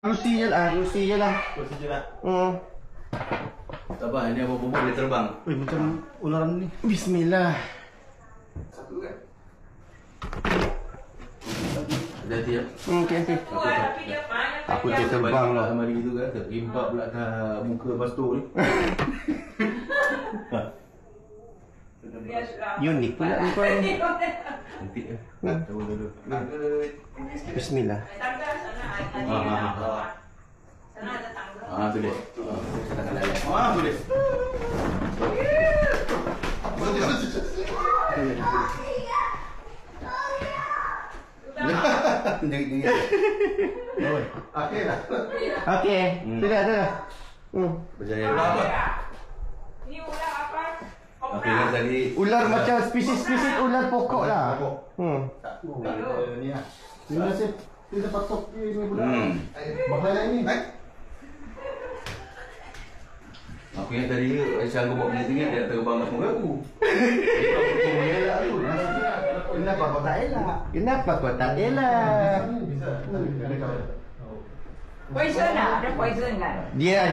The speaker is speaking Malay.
Rusi je lah, Rusi je lah. Rusi je lah. Sabar, ini apa-apa dia terbang. Weh, macam ular ni. Bismillah. Satu kan? Hati-hati ya. Okey, okey. Aku dia terbang lah. Hari itu kan, terimpak pula ke muka pastor ni. Unik pula ni kau ni. Cantik ya. Coba dulu. Bismillah. Tu dia. Saya tak kalah. Tu dia. Okey lah. Okey, sudah. Berjaya apa? Ini ular apa? Okey kan tadi. Ular macam spesies ular pokok lah. Ni lah. Terima kasih. Kita patok ni budak. Bahaya ini. Aku ingat tadi Aisyah aku bawa benda tinggal dia nak terbang kat muka aku. Kenapa kau tak elak? Kenapa kau tak elak? Bisa. Poison lah, ada poison kan? Dia